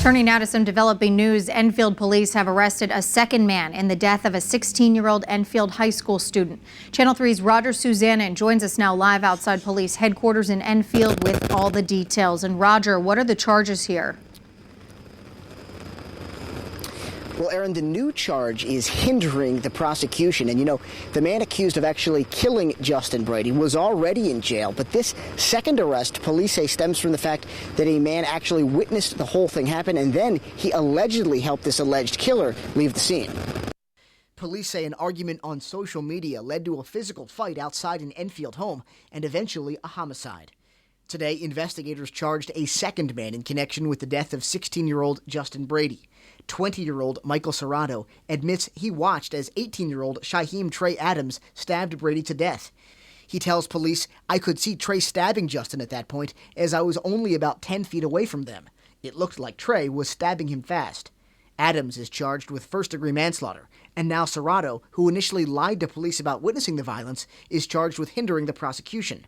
Turning now to some developing news, Enfield police have arrested a second man in the death of a 16-year-old Enfield high school student. Channel 3's Roger Susanna joins us now live outside police headquarters in Enfield with all the details. And Roger, what are the charges here? Well, Aaron, the new charge is hindering the prosecution. And, you know, the man accused of actually killing Justin Brady was already in jail. But this second arrest, police say, stems from the fact that a man actually witnessed the whole thing happen, and then he allegedly helped this alleged killer leave the scene. Police say an argument on social media led to a physical fight outside an Enfield home and eventually a homicide. Today, investigators charged a second man in connection with the death of 16-year-old Justin Brady. 20-year-old Michael Serrato admits he watched as 18-year-old Shaheem Trey Adams stabbed Brady to death. He tells police, "I could see Trey stabbing Justin at that point as I was only about 10 feet away from them. It looked like Trey was stabbing him fast." Adams is charged with first-degree manslaughter, and now Serrato, who initially lied to police about witnessing the violence, is charged with hindering the prosecution.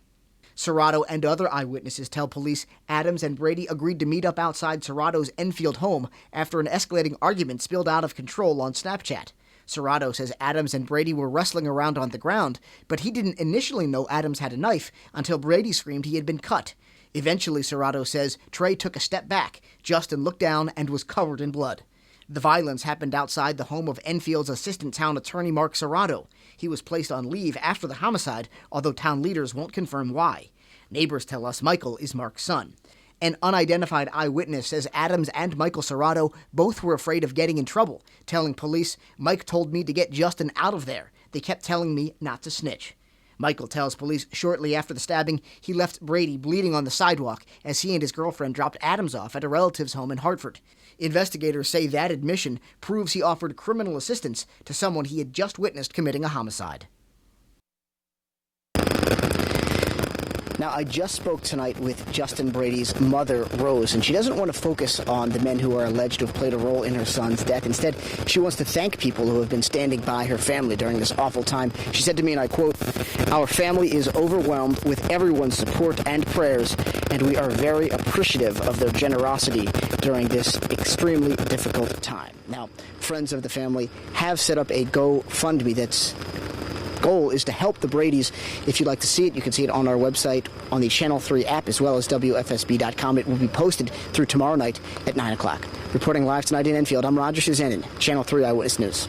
Serrato and other eyewitnesses tell police Adams and Brady agreed to meet up outside Serrato's Enfield home after an escalating argument spilled out of control on Snapchat. Serrato says Adams and Brady were wrestling around on the ground, but he didn't initially know Adams had a knife until Brady screamed he had been cut. Eventually, Serrato says Trey took a step back. Justin looked down and was covered in blood. The violence happened outside the home of Enfield's assistant town attorney Mark Serrato. He was placed on leave after the homicide, although town leaders won't confirm why. Neighbors tell us Michael is Mark's son. An unidentified eyewitness says Adams and Michael Serrato both were afraid of getting in trouble, telling police, "Mike told me to get Justin out of there. They kept telling me not to snitch." Michael tells police shortly after the stabbing, he left Brady bleeding on the sidewalk as he and his girlfriend dropped Adams off at a relative's home in Hartford. Investigators say that admission proves he offered criminal assistance to someone he had just witnessed committing a homicide. Now, I just spoke tonight with Justin Brady's mother, Rose, and she doesn't want to focus on the men who are alleged to have played a role in her son's death. Instead, she wants to thank people who have been standing by her family during this awful time. She said to me, and I quote, "Our family is overwhelmed with everyone's support and prayers, and we are very appreciative of their generosity during this extremely difficult time." Now, friends of the family have set up a GoFundMe that's goal is to help the Bradys. If you'd like to see it, you can see it on our website, on the Channel 3 app, as well as WFSB.com. It will be posted through tomorrow night at 9 o'clock. Reporting live tonight in Enfield, I'm Roger Susanna, Channel 3 Eyewitness News.